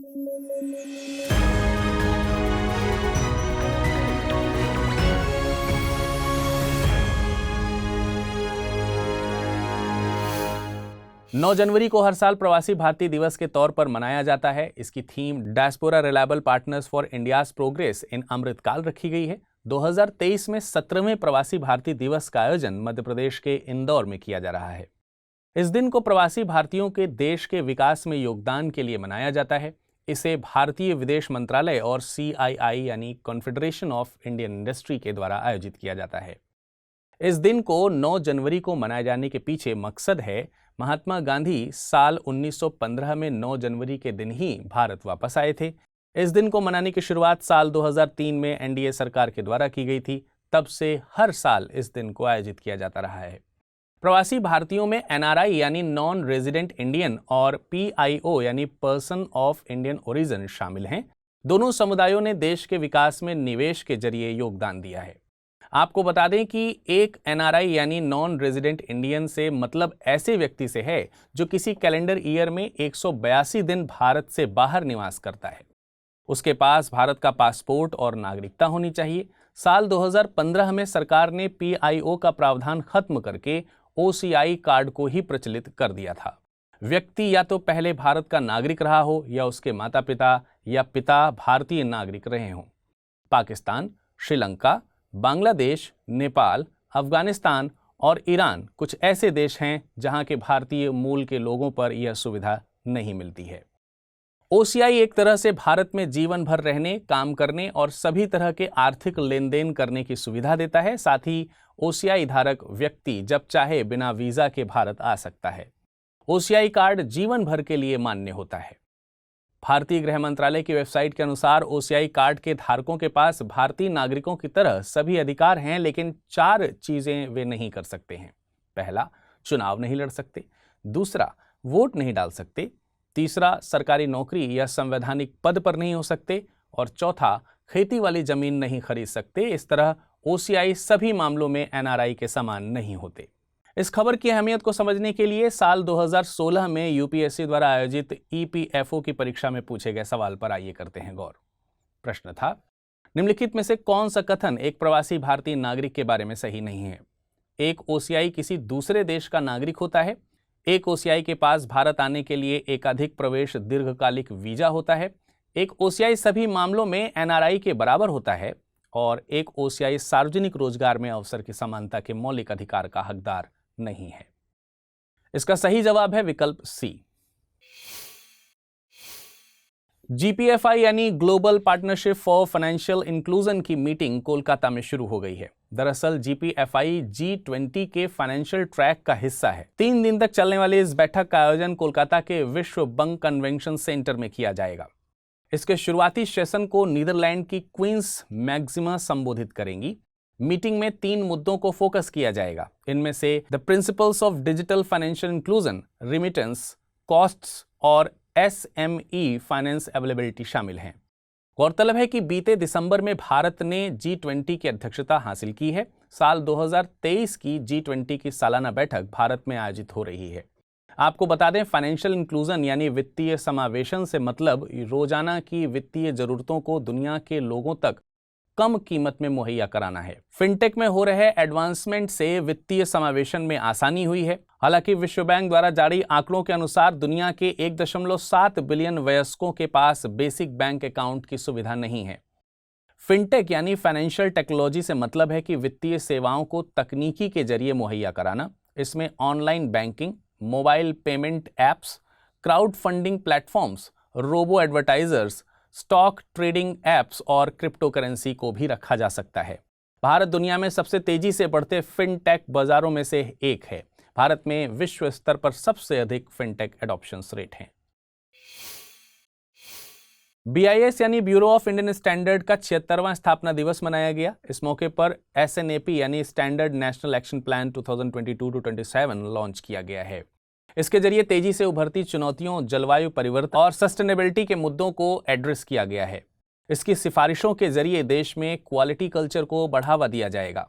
9 जनवरी को हर साल प्रवासी भारतीय दिवस के तौर पर मनाया जाता है। इसकी theme diaspora reliable partners for India's progress in Amrit Kaal रखी गई है। 2023 में 17वें प्रवासी भारतीय दिवस का आयोजन मध्य प्रदेश के इंदौर में किया जा रहा है। इस दिन को प्रवासी भारतीयों के देश के विकास में योगदान के लिए मनाया जाता है। इसे भारतीय विदेश मंत्रालय और CII यानी कॉन्फेडरेशन ऑफ इंडियन इंडस्ट्री के द्वारा आयोजित किया जाता है। इस दिन को 9 जनवरी को मनाए जाने के पीछे मकसद है, महात्मा गांधी साल 1915 में 9 जनवरी के दिन ही भारत वापस आए थे। इस दिन को मनाने की शुरुआत साल 2003 में NDA सरकार के द्वारा की गई थी। तब से हर साल इस दिन को आयोजित किया जाता रहा है। प्रवासी भारतीयों में NRI यानी नॉन रेजिडेंट इंडियन और PIO यानी पर्सन ऑफ इंडियन ओरिजिन शामिल हैं। दोनों समुदायों ने देश के विकास में निवेश के जरिए योगदान दिया है। आपको बता दें कि एक NRI यानी नॉन रेजिडेंट इंडियन से मतलब ऐसे व्यक्ति से है जो किसी कैलेंडर ईयर में 182 दिन भारत से बाहर निवास करता है। उसके पास भारत का पासपोर्ट और नागरिकता होनी चाहिए। साल 2015 में सरकार ने PIO का प्रावधान खत्म करके OCI कार्ड को ही प्रचलित कर दिया था। व्यक्ति या तो पहले भारत का नागरिक रहा हो या उसके माता पिता या पिता भारतीय नागरिक रहे हों। पाकिस्तान, श्रीलंका, बांग्लादेश, नेपाल, अफगानिस्तान और ईरान कुछ ऐसे देश हैं जहां के भारतीय मूल के लोगों पर यह सुविधा नहीं मिलती है। OCI एक तरह से भारत में जीवन भर रहने, काम करने और सभी तरह के आर्थिक लेन देन करने की सुविधा देता है। साथ ही OCI धारक व्यक्ति जब चाहे बिना वीजा के भारत आ सकता है। OCI कार्ड जीवन भर के लिए मान्य होता है। भारतीय गृह मंत्रालय की वेबसाइट के अनुसार OCI कार्ड के धारकों के पास भारतीय नागरिकों की तरह सभी अधिकार हैं, लेकिन 4 चीजें वे नहीं कर सकते हैं। पहला, चुनाव नहीं लड़ सकते। दूसरा, वोट नहीं डाल सकते। तीसरा, सरकारी नौकरी या संवैधानिक पद पर नहीं हो सकते। और चौथा, खेती वाली जमीन नहीं खरीद सकते। इस तरह OCI सभी मामलों में NRI के समान नहीं होते। इस खबर की अहमियत को समझने के लिए साल 2016 में UPSC द्वारा आयोजित EPFO की परीक्षा में पूछे गए सवाल पर आइए करते हैं गौर। प्रश्न था, निम्नलिखित में से कौन सा कथन एक प्रवासी भारतीय नागरिक के बारे में सही नहीं है? एक OCI किसी दूसरे देश का नागरिक होता है। एक OCI के पास भारत आने के लिए एकाधिक प्रवेश दीर्घकालिक वीजा होता है। एक OCI सभी मामलों में NRI के बराबर होता है। और एक OCI सार्वजनिक रोजगार में अवसर की समानता के मौलिक अधिकार का हकदार नहीं है। इसका सही जवाब है विकल्प C। GPFI यानी global partnership for financial inclusion की मीटिंग कोलकाता में शुरू हो गई है। दरअसल GPFI G20 के फाइनेंशियल ट्रैक का हिस्सा है। 3 दिन तक चलने वाली इस बैठक का आयोजन कोलकाता के विश्व बैंक कन्वेंशन सेंटर में किया जाएगा। इसके शुरुआती सेशन को नीदरलैंड की क्वींस मैक्सिमा संबोधित करेंगी। मीटिंग में 3 मुद्दों को फोकस किया जाएगा। इनमें से the principles of digital financial inclusion, remittance, costs और SME फाइनेंस अवेलेबिलिटी शामिल हैं। गौरतलब है कि बीते दिसंबर में भारत ने G20 की अध्यक्षता हासिल की है। साल 2023 की G20 की सालाना बैठक भारत में आयोजित हो रही है। आपको बता दें, फाइनेंशियल इंक्लूजन यानी वित्तीय समावेशन से मतलब रोजाना की वित्तीय जरूरतों को दुनिया के लोगों तक कम कीमत में मुहैया कराना है। फिनटेक में हो रहे एडवांसमेंट से वित्तीय समावेशन में आसानी हुई है। हालांकि विश्व बैंक द्वारा जारी आंकड़ों के अनुसार दुनिया के 1.7 बिलियन वयस्कों के पास बेसिक बैंक अकाउंट की सुविधा नहीं है। फिनटेक यानी फाइनेंशियल टेक्नोलॉजी से मतलब है कि वित्तीय सेवाओं को तकनीकी के जरिए मुहैया कराना। इसमें online banking, mobile payment apps, crowd funding platforms, robo advertisers, stock trading apps और क्रिप्टो करेंसी को भी रखा जा सकता है। भारत दुनिया में सबसे तेजी से बढ़ते फिनटेक बाजारों में से एक है। भारत में विश्व स्तर पर सबसे अधिक फिनटेक एडॉप्शन रेट हैं। BIS यानी ब्यूरो ऑफ इंडियन स्टैंडर्ड का 76वां स्थापना दिवस मनाया गया। इस मौके पर SNAP यानी standard national action plan 2022-27 launch किया गया है। इसके जरिए तेजी से उभरती चुनौतियों, जलवायु परिवर्तन और सस्टेनेबिलिटी के मुद्दों को एड्रेस किया गया है। इसकी सिफारिशों के जरिए देश में क्वालिटी कल्चर को बढ़ावा दिया जाएगा।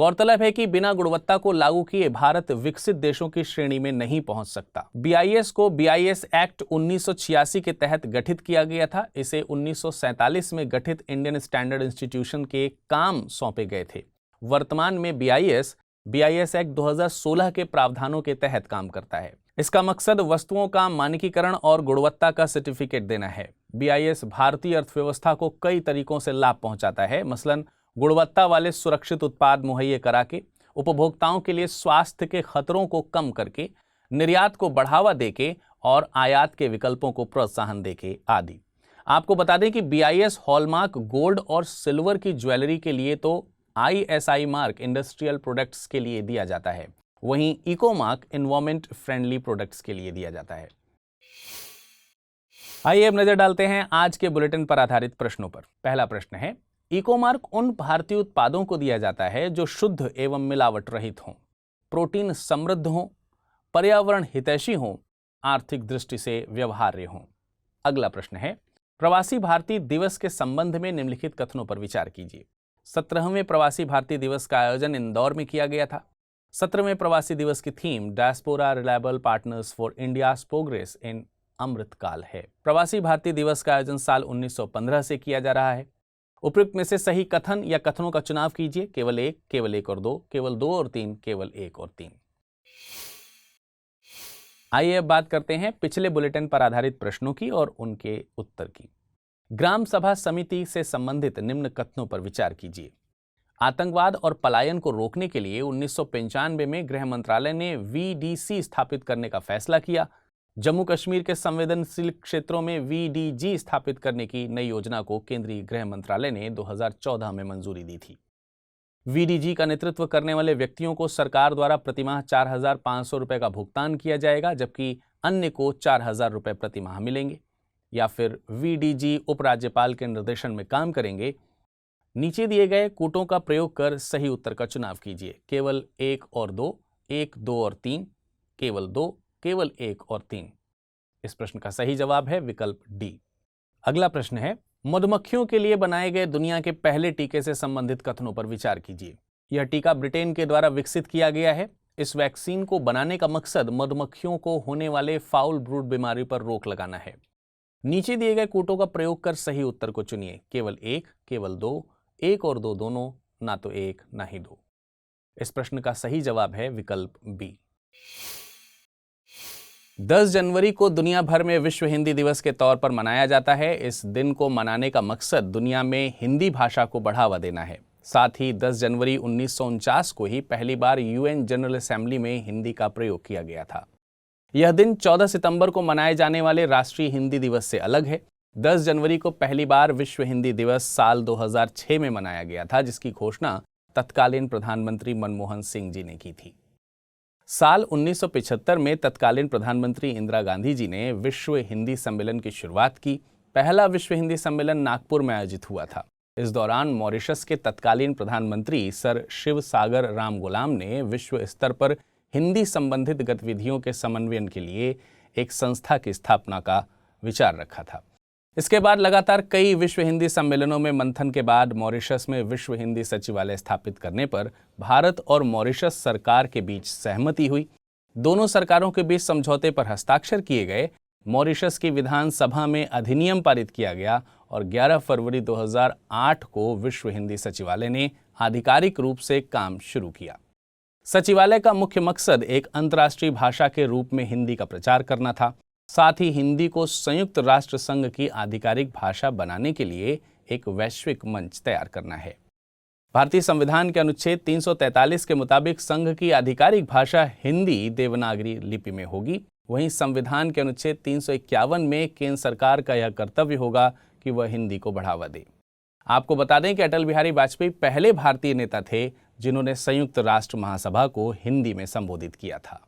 गौरतलब है कि बिना गुणवत्ता को लागू किए भारत विकसित देशों की श्रेणी में नहीं पहुंच सकता। BIS को BIS एक्ट 1986 के तहत गठित किया गया था। इसे 1947 में गठित इंडियन स्टैंडर्ड इंस्टीट्यूशन के काम सौंपे गए थे। वर्तमान में BIS एक्ट 2016 के प्रावधानों के तहत काम करता है। इसका मकसद वस्तुओं का मानकीकरण और गुणवत्ता का सर्टिफिकेट देना है। BIS भारतीय अर्थव्यवस्था को कई तरीकों से लाभ पहुंचाता है, मसलन गुणवत्ता वाले सुरक्षित उत्पाद मुहैया करा के, उपभोक्ताओं के लिए स्वास्थ्य के खतरों को कम करके, निर्यात को बढ़ावा देके और आयात के विकल्पों को प्रोत्साहन देके आदि। आपको बता दें कि BIS हॉलमार्क गोल्ड और सिल्वर की ज्वेलरी के लिए तो ISI मार्क इंडस्ट्रियल प्रोडक्ट्स के लिए दिया जाता है, वहीं eco mark environment friendly products के लिए दिया जाता है। आइए अब नजर डालते हैं आज के बुलेटिन पर आधारित प्रश्नों पर। पहला प्रश्न है, इको मार्क उन भारतीय उत्पादों को दिया जाता है जो शुद्ध एवं मिलावट रहित हों, प्रोटीन समृद्ध हों, पर्यावरण हितैषी हों, आर्थिक दृष्टि से व्यवहार्य हों। अगला प्रश्न है, प्रवासी भारतीय दिवस के संबंध में निम्नलिखित कथनों पर विचार कीजिए। 17वें प्रवासी भारतीय दिवस का आयोजन इंदौर में किया गया था। 17वें प्रवासी दिवस की theme diaspora reliable partners for India's progress in Amrit Kaal है। प्रवासी भारतीय दिवस का आयोजन साल 1915 से किया जा रहा है। उपयुक्त में से सही कथन या कथनों का चुनाव कीजिए। केवल एक और दो, केवल दो और तीन, केवल एक और तीन। आइए अब बात करते हैं पिछले बुलेटिन पर आधारित प्रश्नों की और उनके उत्तर की। ग्राम सभा समिति से संबंधित निम्न कथनों पर विचार कीजिए। आतंकवाद और पलायन को रोकने के लिए 1995 में गृह मंत्रालय ने VDC स्थापित करने का फैसला किया। जम्मू कश्मीर के संवेदनशील क्षेत्रों में VDG स्थापित करने की नई योजना को केंद्रीय गृह मंत्रालय ने 2014 में मंजूरी दी थी। VDG का नेतृत्व करने वाले व्यक्तियों को सरकार द्वारा प्रतिमाह 4,500 रुपए का भुगतान किया जाएगा, जबकि अन्य को 4,000 रुपए प्रतिमाह मिलेंगे। या फिर VDG उपराज्यपाल के निर्देशन में काम करेंगे। नीचे दिए गए कूटों का प्रयोग कर सही उत्तर का चुनाव कीजिए। केवल एक और दो, एक, दो और तीन, केवल दो, केवल एक और तीन। इस प्रश्न का सही जवाब है विकल्प डी। अगला प्रश्न है, मधुमक्खियों के लिए बनाए गए दुनिया के पहले टीके से संबंधित कथनों पर विचार कीजिए। यह टीका ब्रिटेन के द्वारा विकसित किया गया है। इस वैक्सीन को बनाने का मकसद मधुमक्खियों को होने वाले फाउल ब्रूड बीमारी पर रोक लगाना है। नीचे दिए गए कूटों का प्रयोग कर सही उत्तर को चुनिए। केवल एक, केवल दो, एक और दो दोनों, ना तो एक ना ही दो। इस प्रश्न का सही जवाब है विकल्प बी। 10 जनवरी को दुनिया भर में विश्व हिंदी दिवस के तौर पर मनाया जाता है। इस दिन को मनाने का मकसद दुनिया में हिंदी भाषा को बढ़ावा देना है। साथ ही 10 जनवरी 1949 को ही पहली बार UN जनरल असेंबली में हिंदी का प्रयोग किया गया था। यह दिन 14 सितंबर को मनाए जाने वाले राष्ट्रीय हिंदी दिवस से अलग है। 10 जनवरी को पहली बार विश्व हिंदी दिवस साल 2006 में मनाया गया था, जिसकी घोषणा तत्कालीन प्रधानमंत्री मनमोहन सिंह जी ने की थी। साल 1975 में तत्कालीन प्रधानमंत्री इंदिरा गांधी जी ने विश्व हिंदी सम्मेलन की शुरुआत की। पहला विश्व हिंदी सम्मेलन नागपुर में आयोजित हुआ था। इस दौरान मॉरिशस के तत्कालीन प्रधानमंत्री सर शिव सागर राम गुलाम ने विश्व स्तर पर हिंदी संबंधित गतिविधियों के समन्वयन के लिए एक संस्था की स्थापना का विचार रखा था। इसके बाद लगातार कई विश्व हिंदी सम्मेलनों में मंथन के बाद मॉरिशस में विश्व हिंदी सचिवालय स्थापित करने पर भारत और मॉरिशस सरकार के बीच सहमति हुई। दोनों सरकारों के बीच समझौते पर हस्ताक्षर किए गए। मॉरिशस की विधानसभा में अधिनियम पारित किया गया और 11 फरवरी 2008 को विश्व हिंदी सचिवालय ने आधिकारिक रूप से काम शुरू किया। सचिवालय का मुख्य मकसद एक अंतर्राष्ट्रीय भाषा के रूप में हिंदी का प्रचार करना था। साथ ही हिंदी को संयुक्त राष्ट्र संघ की आधिकारिक भाषा बनाने के लिए एक वैश्विक मंच तैयार करना है। भारतीय संविधान के अनुच्छेद 343 के मुताबिक संघ की आधिकारिक भाषा हिंदी देवनागरी लिपि में होगी। वहीं संविधान के अनुच्छेद 351 में केंद्र सरकार का यह कर्तव्य होगा कि वह हिंदी को बढ़ावा दे। आपको बता दें कि अटल बिहारी वाजपेयी पहले भारतीय नेता थे जिन्होंने संयुक्त राष्ट्र महासभा को हिंदी में संबोधित किया था।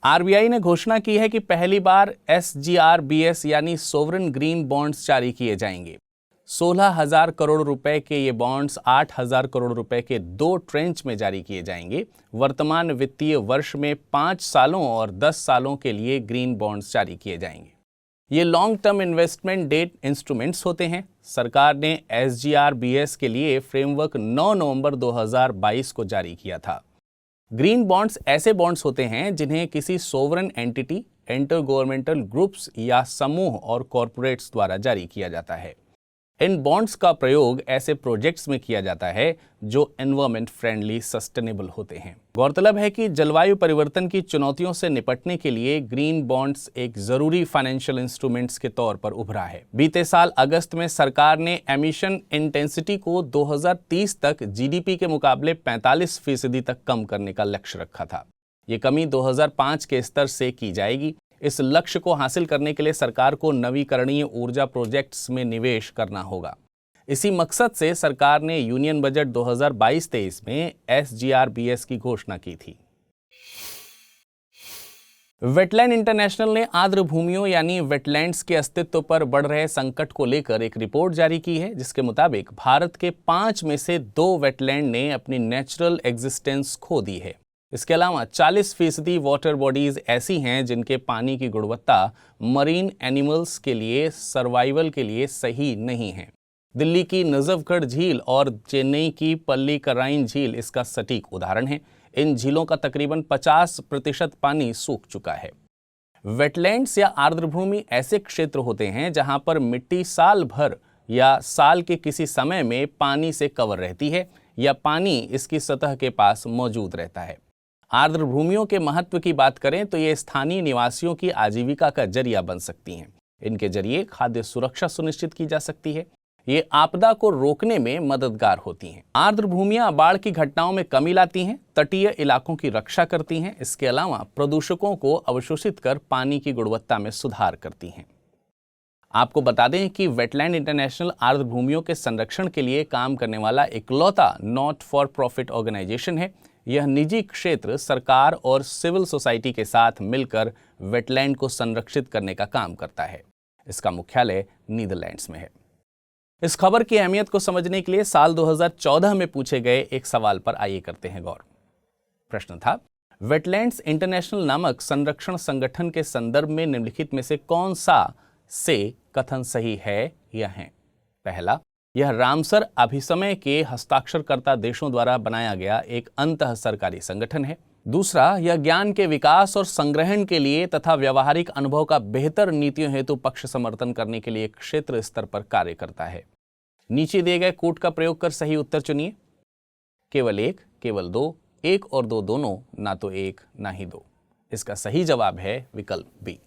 RBI ने घोषणा की है कि पहली बार SGRBS यानी सोवरेन ग्रीन बॉन्ड्स जारी किए जाएंगे। 16,000 करोड़ रुपए के ये बॉन्ड्स 8,000 करोड़ रुपए के 2 ट्रेंच में जारी किए जाएंगे। वर्तमान वित्तीय वर्ष में 5 सालों और 10 सालों के लिए ग्रीन बॉन्ड्स जारी किए जाएंगे। ये long term investment debt instruments होते हैं। सरकार ने SGRBS के लिए फ्रेमवर्क 9 नवंबर 2022 को जारी किया था। ग्रीन बॉन्ड्स ऐसे बॉन्ड्स होते हैं जिन्हें किसी sovereign entity, inter governmental groups या समूह और कॉरपोरेट्स द्वारा जारी किया जाता है। इन बॉन्ड्स का प्रयोग ऐसे प्रोजेक्ट्स में किया जाता है जो एनवायरमेंट फ्रेंडली, सस्टेनेबल होते हैं। गौरतलब है कि जलवायु परिवर्तन की चुनौतियों से निपटने के लिए ग्रीन बॉन्ड्स एक जरूरी फाइनेंशियल इंस्ट्रूमेंट्स के तौर पर उभरा है। बीते साल अगस्त में सरकार ने एमिशन इंटेंसिटी को 2030 तक GDP के मुकाबले 45% तक कम करने का लक्ष्य रखा था। ये कमी 2005 के स्तर से की जाएगी। इस लक्ष्य को हासिल करने के लिए सरकार को नवीकरणीय ऊर्जा प्रोजेक्ट्स में निवेश करना होगा। इसी मकसद से सरकार ने यूनियन बजट 2022-23 में SGRBS की घोषणा की थी। वेटलैंड इंटरनेशनल ने आर्द्र भूमियों यानी वेटलैंड्स के अस्तित्व पर बढ़ रहे संकट को लेकर एक रिपोर्ट जारी की है, जिसके मुताबिक भारत के 5 में से 2 वेटलैंड ने अपनी नेचुरल एग्जिस्टेंस खो दी है। इसके अलावा 40% वाटर बॉडीज ऐसी हैं जिनके पानी की गुणवत्ता मरीन एनिमल्स के लिए सर्वाइवल के लिए सही नहीं है। दिल्ली की नजफगढ़ झील और चेन्नई की पल्लीकराइन झील इसका सटीक उदाहरण है। इन झीलों का तकरीबन 50% पानी सूख चुका है। वेटलैंड्स या आर्द्रभूमि ऐसे क्षेत्र होते हैं जहां पर मिट्टी साल भर या साल के किसी समय में पानी से कवर रहती है या पानी इसकी सतह के पास मौजूद रहता है। आर्द्र भूमियों के महत्व की बात करें तो ये स्थानीय निवासियों की आजीविका का जरिया बन सकती हैं। इनके जरिए खाद्य सुरक्षा सुनिश्चित की जा सकती है। ये आपदा को रोकने में मददगार होती हैं। आर्द्र भूमियां बाढ़ की घटनाओं में कमी लाती हैं, तटीय इलाकों की रक्षा करती हैं। इसके अलावा प्रदूषकों को अवशोषित कर पानी की गुणवत्ता में सुधार करती हैं। आपको बता दें कि वेटलैंड इंटरनेशनल आर्द्र भूमियों के संरक्षण के लिए काम करने वाला इकलौता नॉट फॉर प्रॉफिट ऑर्गेनाइजेशन है। यह निजी क्षेत्र, सरकार और सिविल सोसाइटी के साथ मिलकर वेटलैंड को संरक्षित करने का काम करता है। इसका मुख्यालय नीदरलैंड्स में है। इस खबर की अहमियत को समझने के लिए साल 2014 में पूछे गए एक सवाल पर आइए करते हैं गौर। प्रश्न था, वेटलैंड्स इंटरनेशनल नामक संरक्षण संगठन के संदर्भ में निम्नलिखित में से कौन सा से कथन सही है या है? पहला, यह रामसर अभिसमय के हस्ताक्षरकर्ता देशों द्वारा बनाया गया एक अंतः सरकारी संगठन है। दूसरा, यह ज्ञान के विकास और संग्रहण के लिए तथा व्यवहारिक अनुभव का बेहतर नीतियों हेतु पक्ष समर्थन करने के लिए क्षेत्र स्तर पर कार्य करता है। नीचे दिए गए कोड का प्रयोग कर सही उत्तर चुनिए। केवल एक, केवल दो, एक और दो दोनों, ना तो एक ना ही दो। इसका सही जवाब है विकल्प बी।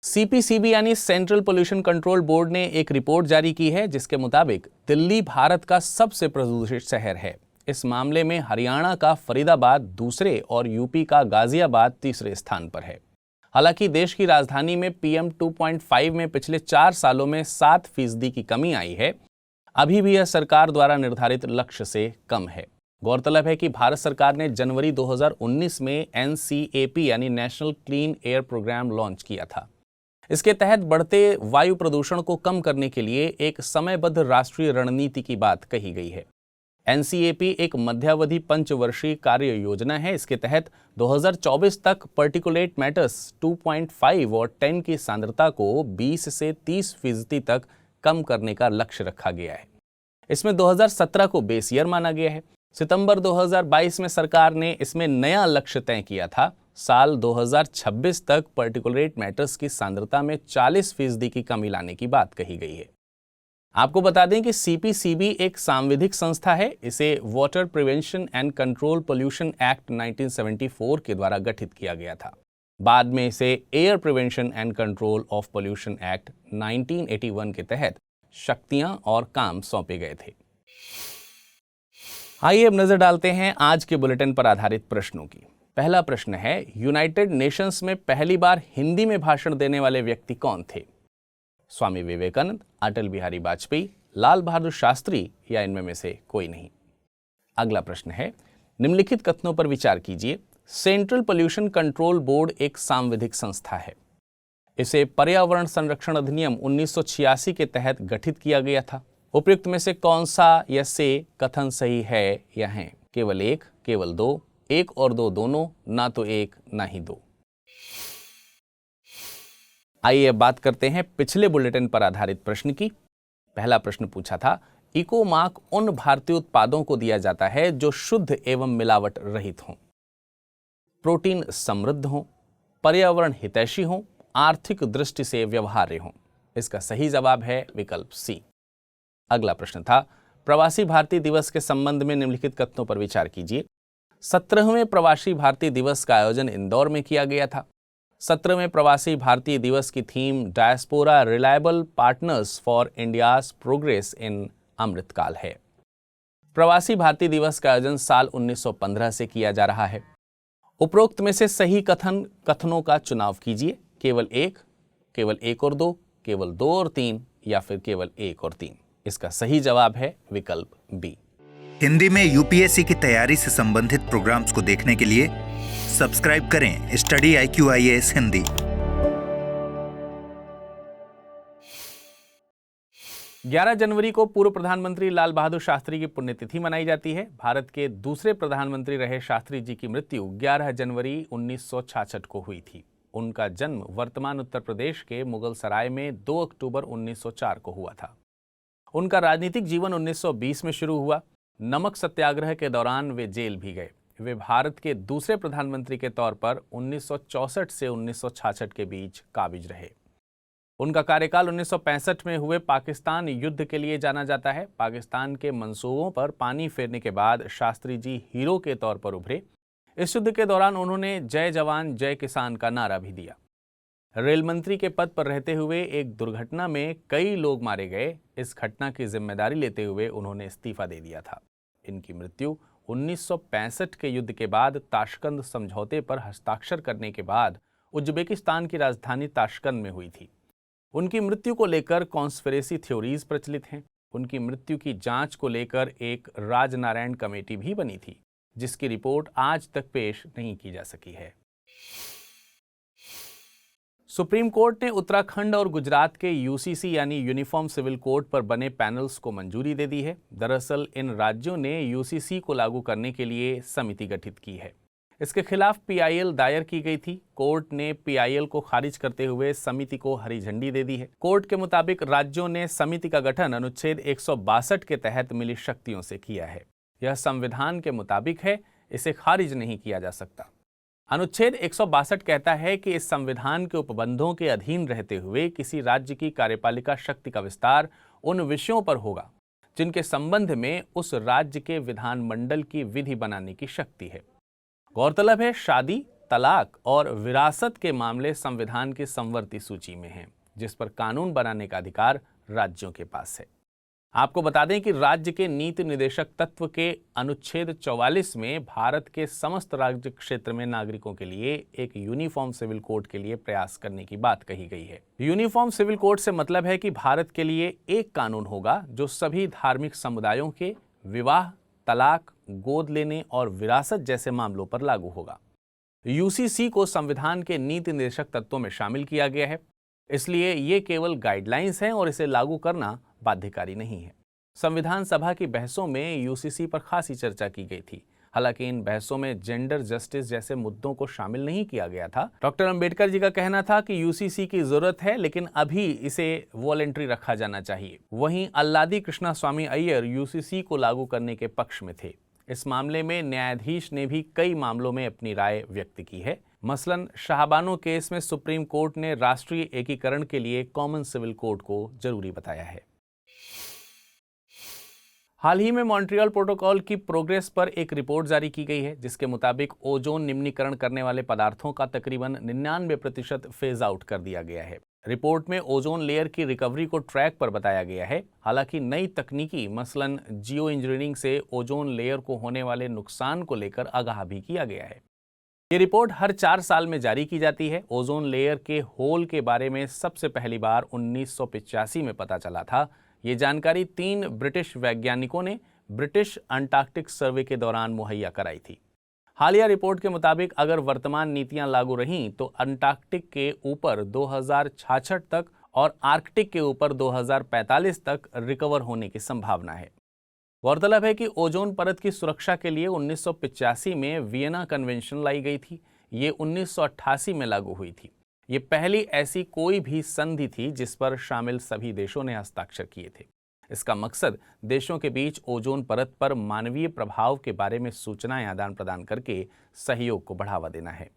CPCB यानी सेंट्रल पोल्यूशन कंट्रोल बोर्ड ने एक रिपोर्ट जारी की है जिसके मुताबिक दिल्ली भारत का सबसे प्रदूषित शहर है। इस मामले में हरियाणा का फरीदाबाद दूसरे और यूपी का गाजियाबाद तीसरे स्थान पर है। हालांकि देश की राजधानी में PM 2.5 में पिछले 4 सालों में 7% की कमी आई है। अभी भी यह सरकार द्वारा निर्धारित लक्ष्य से कम है। गौरतलब है कि भारत सरकार ने जनवरी 2019 में NCAP यानी National Clean Air Programme launch किया था। इसके तहत बढ़ते वायु प्रदूषण को कम करने के लिए एक समयबद्ध राष्ट्रीय रणनीति की बात कही गई है। NCAP एक मध्यावधि पंचवर्षीय कार्य योजना है। इसके तहत 2024 तक पार्टिकुलेट मैटर्स 2.5 और 10 की सांद्रता को 20 से 30% तक कम करने का लक्ष्य रखा गया है। इसमें 2017 को बेस ईयर माना गया है। सितंबर 2022 में सरकार ने इसमें नया लक्ष्य तय किया था। साल 2026 तक पार्टिकुलेट मैटर्स की सांद्रता में 40% की कमी लाने की बात कही गई है। आपको बता दें कि CPCB एक सांविधिक संस्था है। इसे water prevention and control pollution act 1974 के द्वारा गठित किया गया था। बाद में इसे air prevention and control of pollution act 1981 के तहत शक्तियां और काम सौंपे गए थे। आइए अब नजर डालते हैं आज के बुलेटिन पर आधारित प्रश्नों की। पहला प्रश्न है, यूनाइटेड नेशंस में पहली बार हिंदी में भाषण देने वाले व्यक्ति कौन थे? स्वामी विवेकानंद, अटल बिहारी वाजपेयी, लाल बहादुर शास्त्री या इनमें में से कोई नहीं। अगला प्रश्न है, निम्नलिखित कथनों पर विचार कीजिए। सेंट्रल पोल्यूशन कंट्रोल बोर्ड एक सांविधिक संस्था है। इसे पर्यावरण संरक्षण अधिनियम 1986 के तहत गठित किया गया था। उपयुक्त में से कौन सा या से कथन सही है या है? केवल एक, केवल दो, एक और दो दोनों, ना तो एक ना ही दो। आइए अब बात करते हैं पिछले बुलेटिन पर आधारित प्रश्न की। पहला प्रश्न पूछा था, इको मार्क उन भारतीय उत्पादों को दिया जाता है जो शुद्ध एवं मिलावट रहित हों, प्रोटीन समृद्ध हों, पर्यावरण हितैषी हों, आर्थिक दृष्टि से व्यवहार्य हों। इसका सही जवाब है विकल्प सी। अगला प्रश्न था, प्रवासी भारतीय दिवस के संबंध में निम्नलिखित कथनों पर विचार कीजिए। 17वें प्रवासी भारतीय दिवस का आयोजन इंदौर में किया गया था। 17वें प्रवासी भारतीय दिवस की theme diaspora reliable partners for India's progress in Amrit Kaal है। प्रवासी भारतीय दिवस का आयोजन साल 1915 से किया जा रहा है। उपरोक्त में से सही कथनों का चुनाव कीजिए। केवल एक और दो, केवल 2 और 3 या फिर केवल 1 और 3। इसका सही जवाब है विकल्प बी। हिंदी में यूपीएससी की तैयारी से संबंधित प्रोग्राम्स को देखने के लिए सब्सक्राइब करें स्टडी IQ IAS हिंदी। 11 जनवरी को पूर्व प्रधानमंत्री लाल बहादुर शास्त्री की पुण्यतिथि मनाई जाती है। भारत के दूसरे प्रधानमंत्री रहे शास्त्री जी की मृत्यु 11 जनवरी 1966 को हुई थी। उनका जन्म वर्तमान उत्तर प्रदेश के मुगल सराय में 2 अक्टूबर 1904 को हुआ था। उनका राजनीतिक जीवन 1920 में शुरू हुआ। नमक सत्याग्रह के दौरान वे जेल भी गए। वे भारत के दूसरे प्रधानमंत्री के तौर पर 1964 से 1966 के बीच काबिज रहे। उनका कार्यकाल 1965 में हुए पाकिस्तान युद्ध के लिए जाना जाता है। पाकिस्तान के मंसूबों पर पानी फेरने के बाद शास्त्री जी हीरो के तौर पर उभरे। इस युद्ध के दौरान उन्होंने जय जवान जय किसान का नारा भी दिया। रेल मंत्री के पद पर रहते हुए एक दुर्घटना में कई लोग मारे गए। इस घटना की जिम्मेदारी लेते हुए उन्होंने इस्तीफा दे दिया था। इनकी मृत्यु 1965 के युद्ध के बाद ताशकंद समझौते पर हस्ताक्षर करने के बाद उज्बेकिस्तान की राजधानी ताशकंद में हुई थी। उनकी मृत्यु को लेकर कॉन्स्पिरेसी थ्योरीज प्रचलित हैं। उनकी मृत्यु की जांच को लेकर एक राजनारायण कमेटी भी बनी थी, जिसकी रिपोर्ट आज तक पेश नहीं की जा सकी है। सुप्रीम कोर्ट ने उत्तराखंड और गुजरात के यूसीसी यानी यूनिफॉर्म सिविल कोड पर बने पैनल्स को मंजूरी दे दी है। दरअसल इन राज्यों ने यूसीसी को लागू करने के लिए समिति गठित की है। इसके खिलाफ पीआईएल दायर की गई थी। कोर्ट ने पीआईएल को खारिज करते हुए समिति को हरी झंडी दे दी है। कोर्ट के मुताबिक राज्यों ने समिति का गठन अनुच्छेद 162 के तहत मिली शक्तियों से किया है। यह संविधान के मुताबिक है, इसे खारिज नहीं किया जा सकता। अनुच्छेद 162 कहता है कि इस संविधान के उपबंधों के अधीन रहते हुए किसी राज्य की कार्यपालिका शक्ति का विस्तार उन विषयों पर होगा जिनके संबंध में उस राज्य के विधानमंडल की विधि बनाने की शक्ति है। गौरतलब है, शादी, तलाक और विरासत के मामले संविधान की संवर्ती सूची में हैं, जिस पर कानून बनाने का अधिकार राज्यों के पास है। आपको बता दें कि राज्य के नीति निदेशक तत्व के अनुच्छेद 44 में भारत के समस्त राज्य क्षेत्र में नागरिकों के लिए एक यूनिफॉर्म सिविल कोड के लिए प्रयास करने की बात कही गई है। यूनिफॉर्म सिविल कोड से मतलब है कि भारत के लिए एक कानून होगा जो सभी धार्मिक समुदायों के विवाह, तलाक, गोद लेने और विरासत जैसे मामलों पर लागू होगा। यूसीसी को संविधान के नीति निर्देशक तत्वों में शामिल किया गया है, इसलिए ये केवल गाइडलाइंस हैं और इसे लागू करना बाध्यकारी नहीं है। संविधान सभा की बहसों में यूसीसी पर खासी चर्चा की गई थी। हालांकि इन बहसों में जेंडर जस्टिस जैसे मुद्दों को शामिल नहीं किया गया था। डॉक्टर अंबेडकर जी का कहना था कि यूसीसी की जरूरत है, लेकिन अभी इसे वॉलेंट्री रखा जाना चाहिए। वहीं अल्लादी कृष्णा स्वामी अय्यर यूसीसी को लागू करने के पक्ष में थे। इस मामले में न्यायाधीश ने भी कई मामलों में अपनी राय व्यक्त की है। मसलन शाहबानो केस में सुप्रीम कोर्ट ने राष्ट्रीय एकीकरण के लिए कॉमन सिविल कोड को जरूरी बताया है। हाल ही में मॉन्ट्रियल प्रोटोकॉल की प्रोग्रेस पर एक रिपोर्ट जारी की गई है, जिसके मुताबिक ओजोन निम्नीकरण करने वाले पदार्थों का तकरीबन 99% फेज आउट कर दिया गया है। रिपोर्ट में ओजोन लेयर की रिकवरी को ट्रैक पर बताया गया है। हालांकि नई तकनीकी मसलन जियो इंजीनियरिंग से ओजोन लेयर को होने वाले नुकसान को लेकर आगाह भी किया गया है। ये रिपोर्ट हर 4 साल में जारी की जाती है। ओजोन लेयर के होल के बारे में सबसे पहली बार 1985 में पता चला था। ये जानकारी 3 ब्रिटिश वैज्ञानिकों ने ब्रिटिश अंटार्कटिक सर्वे के दौरान मुहैया कराई थी। हालिया रिपोर्ट के मुताबिक अगर वर्तमान नीतियां लागू रहीं तो अंटार्कटिक के ऊपर 2066 तक और आर्कटिक के ऊपर 2045 तक रिकवर होने की संभावना है। गौरतलब है कि ओजोन परत की सुरक्षा के लिए 1985 में वियना कन्वेंशन लाई गई थी। ये 1988 में लागू हुई थी। ये पहली ऐसी कोई भी संधि थी जिस पर शामिल सभी देशों ने हस्ताक्षर किए थे। इसका मकसद देशों के बीच ओजोन परत पर मानवीय प्रभाव के बारे में सूचनाएं आदान प्रदान करके सहयोग को बढ़ावा देना है।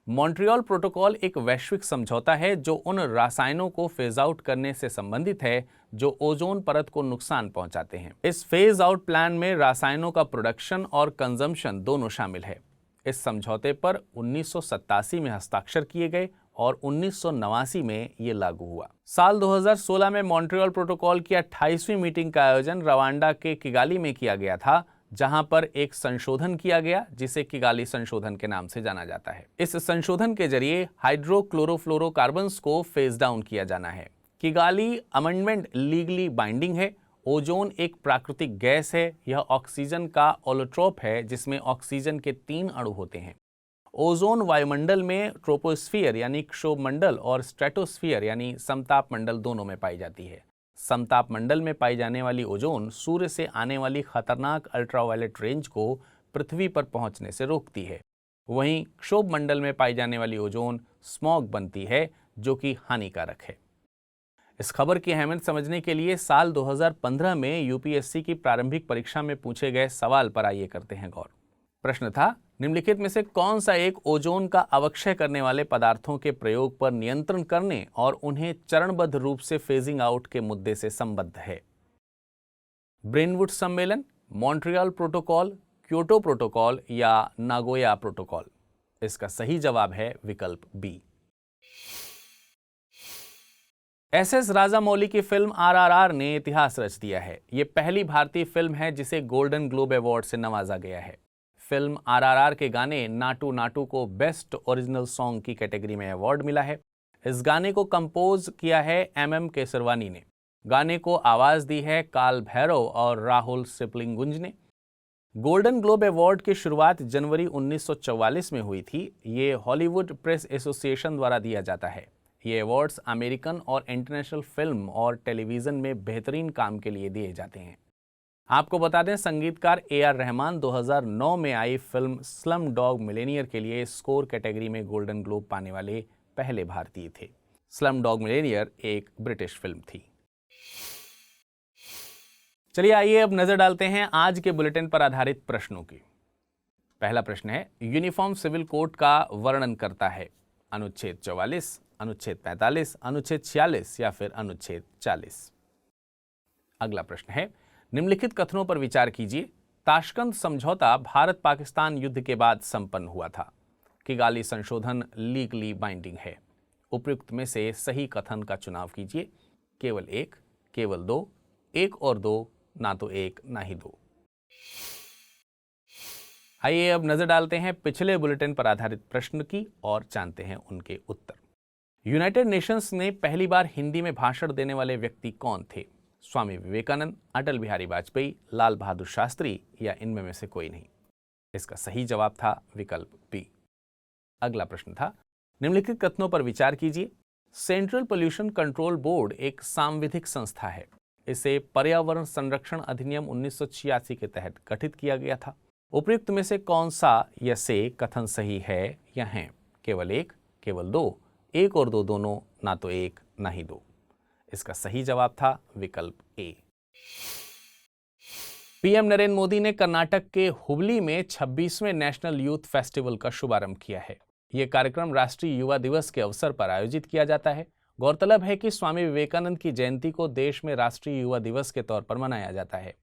मॉन्ट्रियल प्रोटोकॉल एक वैश्विक समझौता है जो उन रसायनों को फेज आउट करने से संबंधित है जो ओजोन परत को नुकसान पहुंचाते हैं। इस फेज आउट प्लान में रसायनों का प्रोडक्शन और कंजम्पशन दोनों शामिल है। इस समझौते पर 1987 में हस्ताक्षर किए गए और 1989 में ये लागू हुआ। साल 2016 में मॉन्ट्रियल प्रोटोकॉल की 28वीं मीटिंग का आयोजन रवांडा के किगाली में किया गया था, जहां पर एक संशोधन किया गया जिसे किगाली संशोधन के नाम से जाना जाता है। इस संशोधन के जरिए हाइड्रोक्लोरोफ्लोरोकार्बन्स को फेज डाउन किया जाना है। किगाली अमेंडमेंट लीगली बाइंडिंग है। ओजोन एक प्राकृतिक गैस है। यह ऑक्सीजन का ऑलोट्रोप है जिसमें ऑक्सीजन के 3 अणु होते हैं। ओजोन वायुमंडल में ट्रोपोस्फियर यानी क्षोभमंडल और स्ट्रेटोस्फियर यानी समताप मंडल दोनों में पाई जाती है। समताप मंडल में पाई जाने वाली ओजोन सूर्य से आने वाली खतरनाक अल्ट्रावायलेट रेंज को पृथ्वी पर पहुंचने से रोकती है। वहीं क्षोभ मंडल में पाई जाने वाली ओजोन स्मॉग बनती है जो कि हानिकारक है। इस खबर की अहमियत समझने के लिए साल 2015 में यूपीएससी की प्रारंभिक परीक्षा में पूछे गए सवाल पर आइए करते हैं गौर। प्रश्न था, निम्नलिखित में से कौन सा एक ओजोन का अवक्षय करने वाले पदार्थों के प्रयोग पर नियंत्रण करने और उन्हें चरणबद्ध रूप से फेजिंग आउट के मुद्दे से संबद्ध है? ब्रेनवुड सम्मेलन, मॉन्ट्रियल प्रोटोकॉल, क्योटो प्रोटोकॉल या नागोया प्रोटोकॉल? इसका सही जवाब है विकल्प बी। एस राजामौली की फिल्म RRR ने इतिहास रच दिया है। यह पहली भारतीय फिल्म है जिसे गोल्डन ग्लोब अवार्ड से नवाजा गया है। फिल्म RRR के गाने नाटू नाटू को बेस्ट ओरिजिनल सॉन्ग की कैटेगरी में अवार्ड मिला है। इस गाने को कंपोज किया है MM केसरवानी ने। गाने को आवाज दी है काल भैरव और राहुल सिपलिंगुंज ने। गोल्डन ग्लोब अवार्ड की शुरुआत जनवरी 1944 में हुई थी। ये हॉलीवुड प्रेस एसोसिएशन द्वारा दिया जाता है। ये अवार्ड्स अमेरिकन और इंटरनेशनल फिल्म और टेलीविजन में बेहतरीन काम के लिए दिए जाते हैं। आपको बता दें, संगीतकार AR रहमान 2009 में आई फिल्म स्लम डॉग मिलेनियर के लिए स्कोर कैटेगरी में गोल्डन ग्लोब पाने वाले पहले भारतीय थे। स्लम डॉग मिलेनियर एक ब्रिटिश फिल्म थी। चलिए आइए अब नजर डालते हैं आज के बुलेटिन पर आधारित प्रश्नों की। पहला प्रश्न है, यूनिफॉर्म सिविल कोड का वर्णन करता है अनुच्छेद 44, अनुच्छेद 45, अनुच्छेद 46 या फिर अनुच्छेद 40? अगला प्रश्न है, निम्नलिखित कथनों पर विचार कीजिए। ताशकंद समझौता भारत पाकिस्तान युद्ध के बाद संपन्न हुआ था। किगाली संशोधन लीगली बाइंडिंग है। उपयुक्त में से सही कथन का चुनाव कीजिए। केवल एक, केवल दो, एक और दो, ना तो एक ना ही दो। आइए अब नजर डालते हैं पिछले बुलेटिन पर आधारित प्रश्न की और जानते हैं उनके उत्तर। यूनाइटेड नेशंस ने पहली बार हिंदी में भाषण देने वाले व्यक्ति कौन थे? स्वामी विवेकानंद, अटल बिहारी वाजपेयी, लाल बहादुर शास्त्री या इनमें में से कोई नहीं? इसका सही जवाब था विकल्प बी। अगला प्रश्न था, निम्नलिखित कथनों पर विचार कीजिए। सेंट्रल पोल्यूशन कंट्रोल बोर्ड एक सांविधिक संस्था है। इसे पर्यावरण संरक्षण अधिनियम 1986 के तहत गठित किया गया था। उपयुक्त में से कौन सा या से कथन सही है या हैं? केवल एक, केवल दो, एक और दो दोनों, ना तो एक ना ही दो। इसका सही जवाब था विकल्प ए। पीएम नरेंद्र मोदी ने कर्नाटक के हुबली में 26वें नेशनल यूथ फेस्टिवल का शुभारंभ किया है। यह कार्यक्रम राष्ट्रीय युवा दिवस के अवसर पर आयोजित किया जाता है। गौरतलब है कि स्वामी विवेकानंद की जयंती को देश में राष्ट्रीय युवा दिवस के तौर पर मनाया जाता है।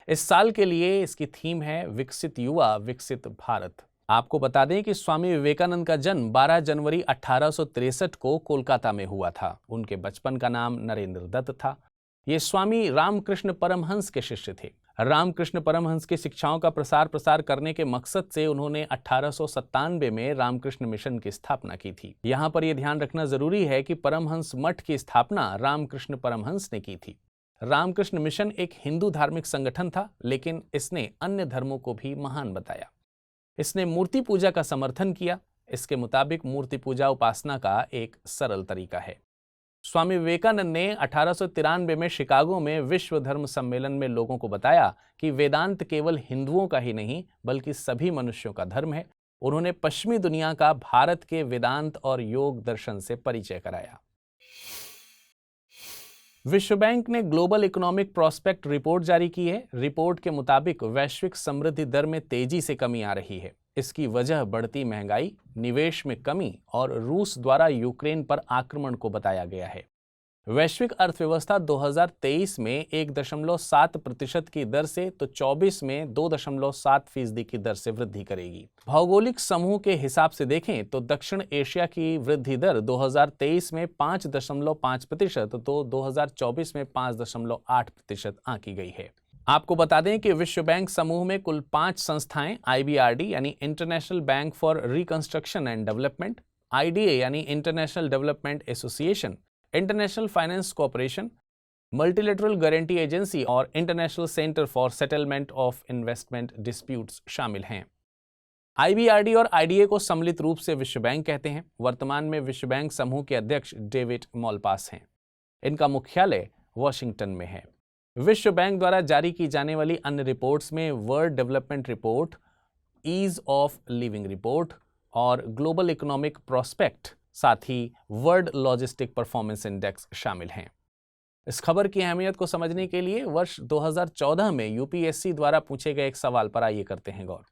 इस साल के लिए इसकी थीम है विकसित युवा विकसित भारत। आपको बता दें कि स्वामी विवेकानंद का जन्म 12 जनवरी 1863 को कोलकाता में हुआ था। उनके बचपन का नाम नरेंद्र दत्त था। ये स्वामी रामकृष्ण परमहंस के शिष्य थे। रामकृष्ण परमहंस की शिक्षाओं का प्रसार करने के मकसद से उन्होंने 1897 में रामकृष्ण मिशन की स्थापना की थी। यहाँ पर यह ध्यान रखना जरूरी है कि परमहंस मठ की स्थापना रामकृष्ण परमहंस ने की थी। रामकृष्ण मिशन एक हिंदू धार्मिक संगठन था, लेकिन इसने अन्य धर्मों को भी महान बताया। इसने मूर्ति पूजा का समर्थन किया। इसके मुताबिक मूर्ति पूजा उपासना का एक सरल तरीका है। स्वामी विवेकानंद ने 1893 में शिकागो में विश्व धर्म सम्मेलन में लोगों को बताया कि वेदांत केवल हिंदुओं का ही नहीं बल्कि सभी मनुष्यों का धर्म है। उन्होंने पश्चिमी दुनिया का भारत के वेदांत और योग दर्शन से परिचय कराया। विश्व बैंक ने ग्लोबल इकोनॉमिक प्रोस्पेक्ट रिपोर्ट जारी की है। रिपोर्ट के मुताबिक वैश्विक समृद्धि दर में तेजी से कमी आ रही है। इसकी वजह बढ़ती महंगाई, निवेश में कमी और रूस द्वारा यूक्रेन पर आक्रमण को बताया गया है। वैश्विक अर्थव्यवस्था 2023 में 1.7% की दर से तो 24 में 2.7% की दर से वृद्धि करेगी। भौगोलिक समूह के हिसाब से देखें तो दक्षिण एशिया की वृद्धि दर 2023 में 5.5% तो 2024 में 5.8% आंकी गई है। आपको बता दें कि विश्व बैंक समूह में कुल 5 संस्थाएं IBRD यानी international bank for reconstruction and development, IDA यानी international development association, international finance corporation, multilateral guarantee agency और international centre for settlement of investment disputes शामिल हैं। IBRD और IDA को सम्मिलित रूप से विश्व बैंक कहते हैं। वर्तमान में विश्व बैंक समूह के अध्यक्ष डेविड मॉलपास हैं। इनका मुख्यालय वॉशिंगटन में है। विश्व बैंक द्वारा जारी की जाने वाली अन्य रिपोर्ट्स में World Development Report, Ease of Living Report और ग्लोबल इकोनॉमिक प्रोस्पेक्ट, साथ ही वर्ल्ड लॉजिस्टिक परफॉर्मेंस इंडेक्स शामिल हैं। इस खबर की अहमियत को समझने के लिए वर्ष 2014 में UPSC द्वारा पूछे गए एक सवाल पर आइए करते हैं गौर।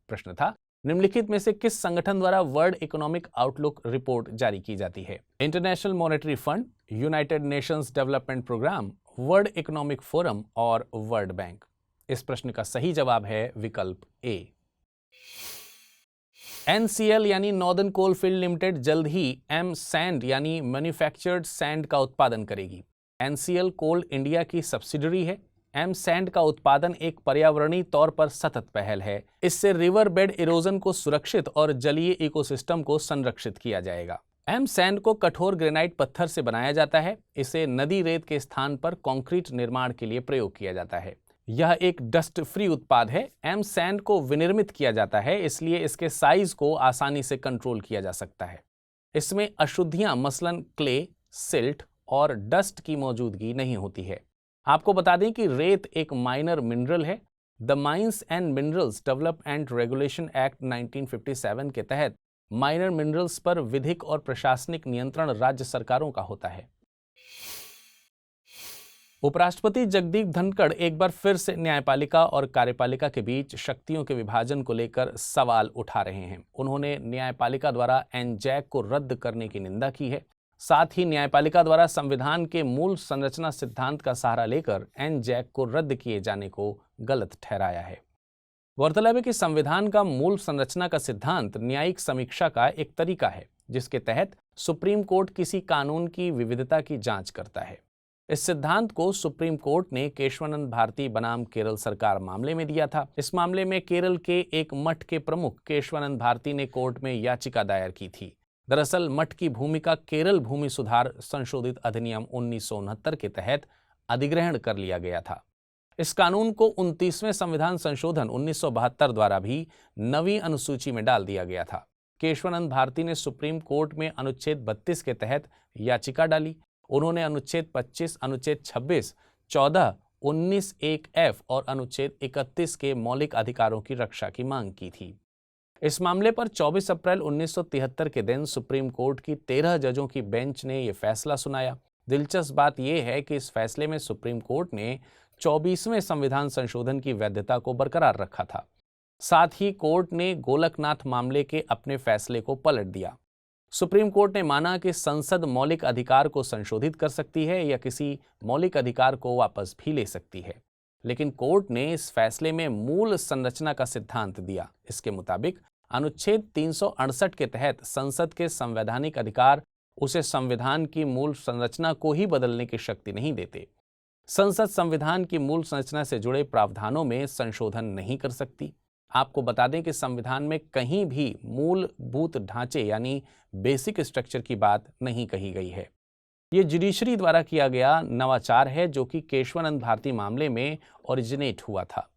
प्रश्न था, निम्नलिखित में से किस संगठन द्वारा वर्ल्ड इकोनॉमिक आउटलुक रिपोर्ट जारी की जाती है? International Monetary Fund, United Nations Development Programme, World Economic Forum और वर्ल्ड बैंक। इस प्रश्न का सही जवाब है विकल्प A। NCL यानी नॉर्दर्न कोलफील्ड लिमिटेड जल्द ही M सैंड यानी मैन्युफैक्चर्ड सैंड का उत्पादन करेगी। NCL कोल इंडिया की सब्सिडरी है। M सैंड का उत्पादन एक पर्यावरणीय तौर पर सतत पहल है। इससे रिवर बेड इरोजन को सुरक्षित और जलीय इकोसिस्टम को संरक्षित किया जाएगा। M सैंड को कठोर ग्रेनाइट पत्थर से बनाया जाता है। इसे नदी रेत के स्थान पर कंक्रीट निर्माण के लिए प्रयोग किया जाता है। यह एक डस्ट फ्री उत्पाद है। M सैंड को विनिर्मित किया जाता है, इसलिए इसके साइज को आसानी से कंट्रोल किया जा सकता है। इसमें अशुद्धियां मसलन क्ले, सिल्ट और डस्ट की मौजूदगी नहीं होती है। आपको बता दें कि रेत एक माइनर मिनरल है। The mines and minerals develop and regulation act 1957 के तहत माइनर मिनरल्स पर विधिक और प्रशासनिक नियंत्रण राज्य सरकारों का होता है। उपराष्ट्रपति जगदीप धनखड़ एक बार फिर से न्यायपालिका और कार्यपालिका के बीच शक्तियों के विभाजन को लेकर सवाल उठा रहे हैं। उन्होंने न्यायपालिका द्वारा एनजैक को रद्द करने की निंदा की है। साथ ही न्यायपालिका द्वारा संविधान के मूल संरचना सिद्धांत का सहारा लेकर एनजैक को रद्द किए जाने को गलत ठहराया है। गौरतलब है कि संविधान का मूल संरचना का सिद्धांत न्यायिक समीक्षा का एक तरीका है, जिसके तहत सुप्रीम कोर्ट किसी कानून की विविधता की जांच करता है। इस सिद्धांत को सुप्रीम कोर्ट ने केशवानंद भारती बनाम केरल सरकार मामले में दिया था। इस मामले में केरल के एक मठ के प्रमुख केशवानंद भारती ने कोर्ट में याचिका दायर की थी। दरअसल मठ की भूमि का केरल भूमि सुधार संशोधित अधिनियम 1969 के तहत अधिग्रहण कर लिया गया था। इस कानून को 29वें संविधान संशोधन 1972 द्वारा भी नवी अनुसूची में डाल दिया गया था। केशवानंद भारती ने सुप्रीम कोर्ट में अनुच्छेद 32 के तहत याचिका डाली। उन्होंने अनुच्छेद 25, अनुच्छेद 26, 14, 19 1F और अनुच्छेद 31 के मौलिक अधिकारों की रक्षा की मांग की थी। इस मामले पर 24 अप्रैल 1973 के दिन सुप्रीम कोर्ट की 13 जजों की बेंच ने यह फैसला सुनाया। दिलचस्प बात यह है कि इस फैसले में सुप्रीम कोर्ट ने 24वें संविधान संशोधन की वैधता को बरकरार रखा था। साथ ही कोर्ट ने गोलकनाथ मामले के अपने फैसले को पलट दिया। सुप्रीम कोर्ट ने माना कि संसद मौलिक अधिकार को संशोधित कर सकती है या किसी मौलिक अधिकार को वापस भी ले सकती है, लेकिन कोर्ट ने इस फैसले में मूल संरचना का सिद्धांत दिया। इसके मुताबिक अनुच्छेद 368 के तहत संसद के संवैधानिक अधिकार उसे संविधान की मूल संरचना को ही बदलने की शक्ति नहीं देते। संसद संविधान की मूल संरचना से जुड़े प्रावधानों में संशोधन नहीं कर सकती। आपको बता दें कि संविधान में कहीं भी मूलभूत ढांचे यानी बेसिक स्ट्रक्चर की बात नहीं कही गई है। ये जुडिशरी द्वारा किया गया नवाचार है, जो कि केशवानंद भारती मामले में ओरिजिनेट हुआ था।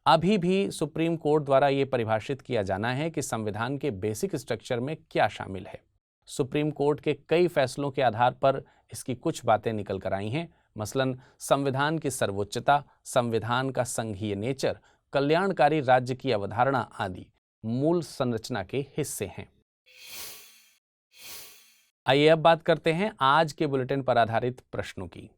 अभी भी सुप्रीम कोर्ट द्वारा ये परिभाषित किया जाना है कि संविधान के बेसिक स्ट्रक्चर में क्या शामिल है। सुप्रीम कोर्ट के कई फैसलों के आधार पर इसकी कुछ बातें निकल कर आई हैं, मसलन संविधान की सर्वोच्चता, संविधान का संघीय नेचर, कल्याणकारी राज्य की अवधारणा आदि। मूल संरचना के हिस्से हैं। आइए अब बात करते हैं आज के बुलेटिन पर आधारित प्रश्नों की।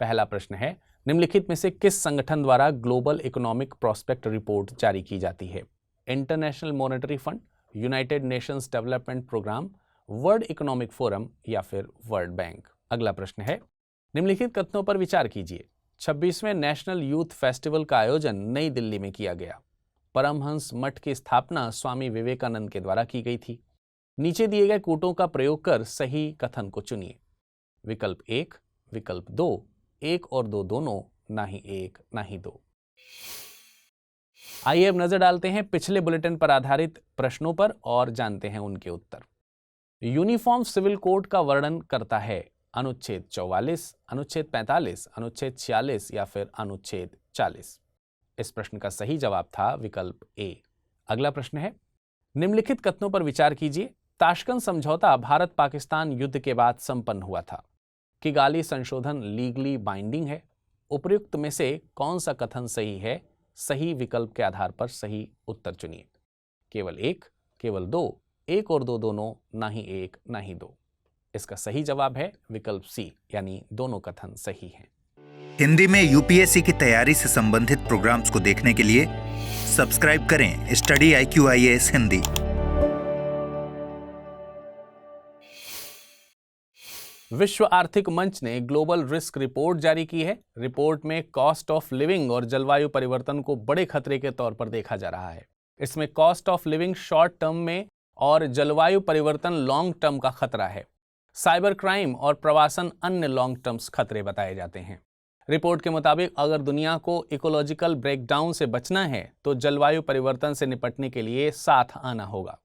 पहला प्रश्न है, निम्नलिखित में से किस संगठन द्वारा ग्लोबल इकोनॉमिक प्रोस्पेक्ट रिपोर्ट जारी की जाती है? International Monetary Fund, United Nations Development Programme, World Economic Forum या फिर वर्ल्ड बैंक। अगला प्रश्न है, निम्नलिखित कथनों पर विचार कीजिए। 26वें नेशनल यूथ फेस्टिवल का आयोजन नई दिल्ली में किया गया। परमहंस मठ की स्थापना स्वामी विवेकानंद के द्वारा की गई थी। नीचे दिए गए कूटों का प्रयोग कर सही कथन को चुनिए। विकल्प 1, विकल्प 2, 1 और 2 दोनों, ना ही 1 ना ही 2। आइए अब नजर डालते हैं पिछले बुलेटिन पर आधारित प्रश्नों पर और जानते हैं उनके उत्तर। यूनिफॉर्म सिविल कोड का वर्णन करता है अनुच्छेद 44, अनुच्छेद 45, अनुच्छेद 46 या फिर अनुच्छेद 40। इस प्रश्न का सही जवाब था विकल्प ए। अगला प्रश्न है, निम्नलिखित कथनों पर विचार कीजिए। ताशकंद समझौता भारत पाकिस्तान युद्ध के बाद संपन्न हुआ था। किगाली संशोधन लीगली बाइंडिंग है। उपर्युक्त में से कौन सा कथन सही है? सही विकल्प के आधार पर सही उत्तर चुनिए। केवल 1, केवल 2, 1 और 2 दोनों, ना ही 1 ना ही 2। इसका सही जवाब है विकल्प सी, यानी दोनों कथन सही हैं। हिंदी में यूपीएससी की तैयारी से संबंधित प्रोग्राम्स को देखने के लिए सब्सक्राइब करें स्टडी IQIAS हिंदी। विश्व आर्थिक मंच ने ग्लोबल रिस्क रिपोर्ट जारी की है। रिपोर्ट में कॉस्ट ऑफ लिविंग और जलवायु परिवर्तन को बड़े खतरे के तौर पर देखा जा रहा है। इसमें cost of living short term में और जलवायु परिवर्तन लॉन्ग टर्म का खतरा है। साइबर क्राइम और प्रवासन अन्य लॉन्ग टर्म्स खतरे बताए जाते हैं। रिपोर्ट के मुताबिक अगर दुनिया को इकोलॉजिकल ब्रेकडाउन से बचना है तो जलवायु परिवर्तन से निपटने के लिए साथ आना होगा।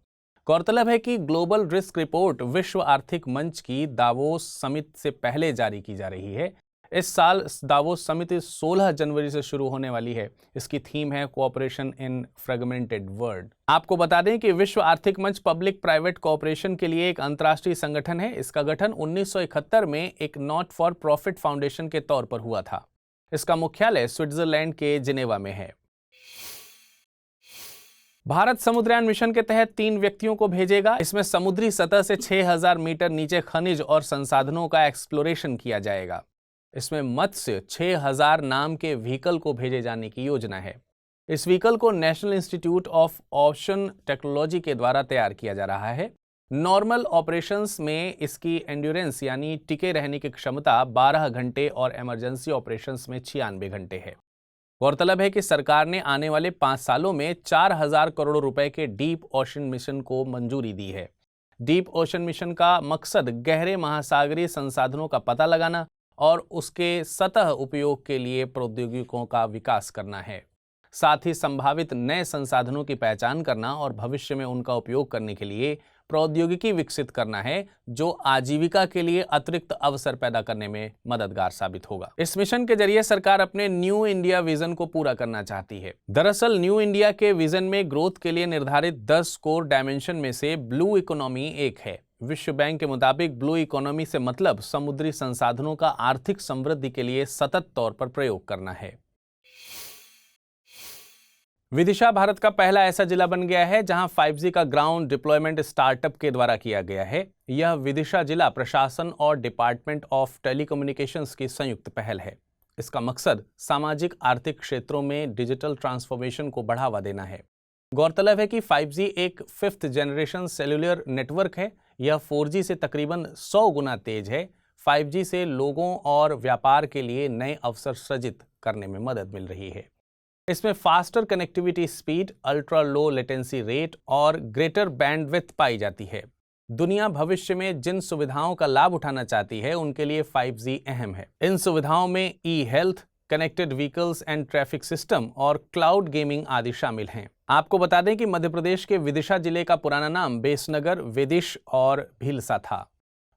गौरतलब है कि ग्लोबल रिस्क रिपोर्ट विश्व आर्थिक मंच की दावोस समिट से पहले जारी की जा रही है। इस साल दावोस समिट 16 जनवरी से शुरू होने वाली है। इसकी थीम है कोऑपरेशन इन फ्रेगमेंटेड वर्ल्ड। आपको बता दें कि विश्व आर्थिक मंच पब्लिक प्राइवेट कोऑपरेशन के लिए एक अंतर्राष्ट्रीय संगठन है। इसका गठन 1971 में एक नॉट फॉर प्रॉफिट फाउंडेशन के तौर पर हुआ था। इसका मुख्यालय स्विट्जरलैंड के जिनेवा में है। भारत समुद्रयान मिशन के तहत 3 व्यक्तियों को भेजेगा। इसमें समुद्री सतह से 6000 मीटर नीचे खनिज और संसाधनों का एक्सप्लोरेशन किया जाएगा। इसमें मत्स्य 6000 नाम के व्हीकल को भेजे जाने की योजना है। इस व्हीकल को national institute of ocean technology के द्वारा तैयार किया जा रहा है। नॉर्मल ऑपरेशंस में इसकी एंड्योरेंस यानी टिके रहने की क्षमता 12 घंटे और इमरजेंसी ऑपरेशंस में 96 घंटे है। गौरतलब है कि सरकार ने आने वाले 5 सालों में 4000 करोड़ रुपए के डीप ओशन मिशन को मंजूरी दी है। डीप ओशन मिशन का मकसद गहरे महासागरीय संसाधनों का पता लगाना और उसके सतह उपयोग के लिए प्रौद्योगिकियों का विकास करना है। साथ ही संभावित नए संसाधनों की पहचान करना और भविष्य में उनका उपयोग करने के लिए प्रौद्योगिकी विकसित करना है, जो आजीविका के लिए अतिरिक्त अवसर पैदा करने में मददगार साबित होगा। इस मिशन के जरिए सरकार अपने न्यू इंडिया विजन को पूरा करना चाहती है। दरअसल न्यू इंडिया के विजन में ग्रोथ के लिए निर्धारित 10 कोर डायमेंशन में से ब्लू इकोनॉमी एक है। विश्व बैंक के मुताबिक ब्लू इकोनॉमी से मतलब समुद्री संसाधनों का आर्थिक समृद्धि के लिए सतत तौर पर प्रयोग करना है। विदिशा भारत का पहला ऐसा जिला बन गया है जहां 5G का ग्राउंड डिप्लॉयमेंट स्टार्टअप के द्वारा किया गया है। यह विदिशा जिला प्रशासन और डिपार्टमेंट ऑफ टेलीकम्युनिकेशंस की संयुक्त पहल है। इसका मकसद सामाजिक आर्थिक क्षेत्रों में डिजिटल ट्रांसफॉर्मेशन को बढ़ावा देना है। गौरतलब है कि 5G एक 5th जनरेशन सेल्युलर नेटवर्क है। यह 4G से तकरीबन 100 गुना तेज है। 5G से लोगों और व्यापार के लिए नए अवसर सृजित करने में मदद मिल रही है। इसमें faster connectivity speed, ultra low latency rate और ग्रेटर बैंडविड्थ पाई जाती है। दुनिया भविष्य में जिन सुविधाओं का लाभ उठाना चाहती है उनके लिए 5G अहम है। इन सुविधाओं में e health, connected vehicles and traffic system और क्लाउड गेमिंग आदि शामिल हैं। आपको बता दें कि मध्य प्रदेश के विदिशा जिले का पुराना नाम बेसनगर, विदिश और भीलसा था।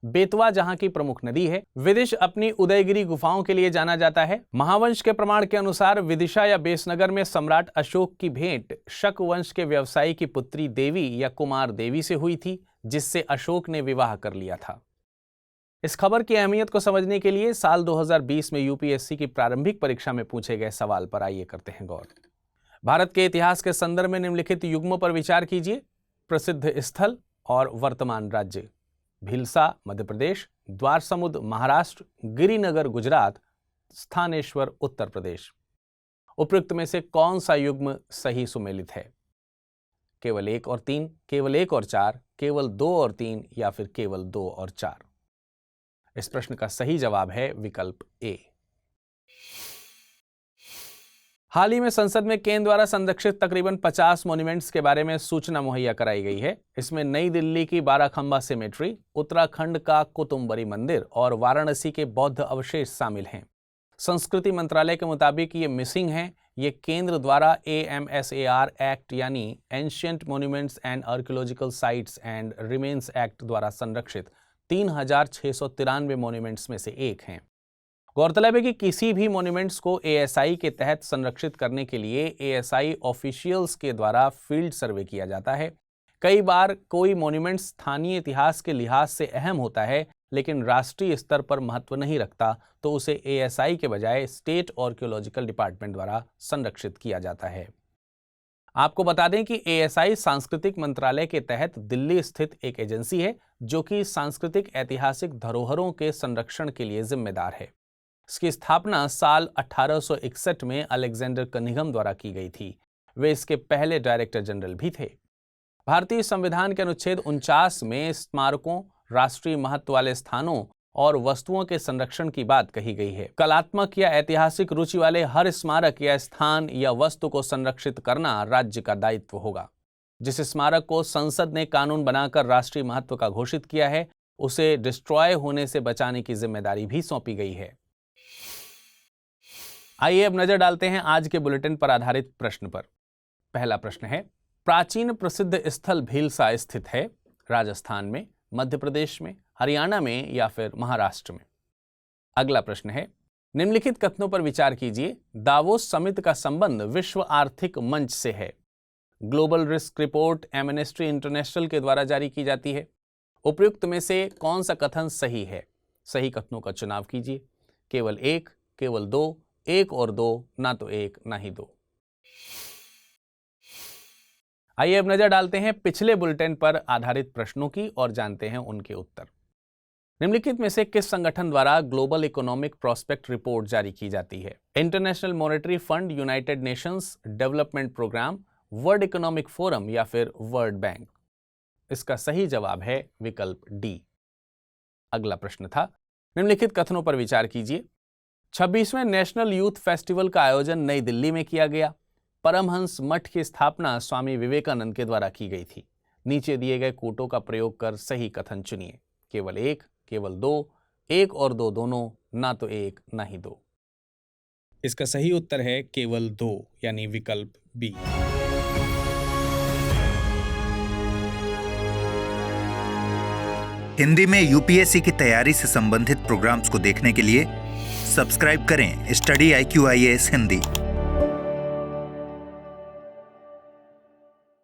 बेतवा जहां की प्रमुख नदी है। विदिश अपनी उदयगिरी गुफाओं के लिए जाना जाता है। महावंश के प्रमाण के अनुसार विदिशा या बेसनगर में सम्राट अशोक की भेंट शक वंश के व्यवसायी की पुत्री देवी या कुमार देवी से हुई थी, जिससे अशोक ने विवाह कर लिया था। इस खबर की अहमियत को समझने के लिए साल 2020 में यूपीएससी की प्रारंभिक परीक्षा में पूछे गए सवाल पर आइए करते हैं गौर। भारत के इतिहास के संदर्भ में निम्नलिखित युग्मों पर विचार कीजिए। प्रसिद्ध स्थल और वर्तमान राज्य। भीलसा मध्य प्रदेश, द्वारसमुद्र महाराष्ट्र, गिरिनगर गुजरात, स्थानेश्वर उत्तर प्रदेश। उपयुक्त में से कौन सा युग्म सही सुमेलित है? केवल 1 और 3, केवल 1 और 4, केवल 2 और 3 या फिर केवल 2 और 4? इस प्रश्न का सही जवाब है विकल्प ए। हाल ही में संसद में केंद्र द्वारा संरक्षित तकरीबन 50 मॉन्यूमेंट्स के बारे में सूचना मुहैया कराई गई है। इसमें नई दिल्ली की 12 खंबा सिमेट्री, उत्तराखंड का कुतुम्बरी मंदिर और वाराणसी के बौद्ध अवशेष शामिल हैं। संस्कृति मंत्रालय के मुताबिक ये मिसिंग हैं। ये केंद्र द्वारा AMSAR एक्ट यानी ancient monuments and archaeological sites and remains act द्वारा संरक्षित 3693 मॉन्यूमेंट्स में से एक हैं। गौरतलब है कि किसी भी मॉन्यूमेंट्स को ASI के तहत संरक्षित करने के लिए ASI ऑफिशियल्स के द्वारा फील्ड सर्वे किया जाता है। कई बार कोई मॉन्यूमेंट स्थानीय इतिहास के लिहाज से अहम होता है लेकिन राष्ट्रीय स्तर पर महत्व नहीं रखता, तो उसे ASI के बजाय स्टेट आर्कियोलॉजिकल डिपार्टमेंट द्वारा संरक्षित किया जाता है। आपको बता दें कि ASI सांस्कृतिक मंत्रालय के तहत दिल्ली स्थित एक एजेंसी है जो कि सांस्कृतिक ऐतिहासिक धरोहरों के संरक्षण के लिए जिम्मेदार है। इसकी स्थापना साल 1861 में अलेक्जेंडर कनिंघम द्वारा की गई थी। वे इसके पहले डायरेक्टर जनरल भी थे। भारतीय संविधान के अनुच्छेद 49 में स्मारकों, राष्ट्रीय महत्व वाले स्थानों और वस्तुओं के संरक्षण की बात कही गई है। कलात्मक या ऐतिहासिक रुचि वाले हर स्मारक या स्थान या वस्तु को संरक्षित करना राज्य का दायित्व होगा। जिस स्मारक को संसद ने कानून बनाकर राष्ट्रीय महत्व का घोषित किया है, उसे डिस्ट्रॉय होने से बचाने की जिम्मेदारी भी सौंपी गई है। आइए अब नजर डालते हैं आज के बुलेटिन पर आधारित प्रश्न पर। पहला प्रश्न है, प्राचीन प्रसिद्ध स्थल भीलसा स्थित है राजस्थान में, मध्य प्रदेश में, हरियाणा में या फिर महाराष्ट्र में? अगला प्रश्न है, निम्नलिखित कथनों पर विचार कीजिए। दावोस समिट का संबंध विश्व आर्थिक मंच से है। Global risk report amnesty international के द्वारा जारी की जाती है। उपयुक्त में से कौन सा कथन सही है? सही कथनों का चुनाव कीजिए। केवल 1, केवल 2, 1 और 2, ना तो 1 ना ही 2। आइए अब नजर डालते हैं पिछले बुलेटिन पर आधारित प्रश्नों की और जानते हैं उनके उत्तर। निम्नलिखित में से किस संगठन द्वारा ग्लोबल इकोनॉमिक प्रोस्पेक्ट रिपोर्ट जारी की जाती है? International Monetary Fund, United Nations Development Programme, World Economic Forum या फिर वर्ल्ड बैंक? इसका सही जवाब है विकल्प डी। अगला प्रश्न था, निम्नलिखित कथनों पर विचार कीजिए। 26वें नेशनल यूथ फेस्टिवल का आयोजन नई दिल्ली में किया गया। परमहंस मठ की स्थापना स्वामी विवेकानंद के द्वारा की गई थी। नीचे दिए गए कोटों का प्रयोग कर सही कथन चुनिए। केवल 1, केवल 2, 1 और 2 दोनों, ना तो 1 ना ही 2। इसका सही उत्तर है केवल 2 यानी विकल्प बी। हिंदी में यूपीएससी की तैयारी से संबंधित प्रोग्राम्स को देखने के लिए सब्सक्राइब करें स्टडी IQ IAS हिंदी।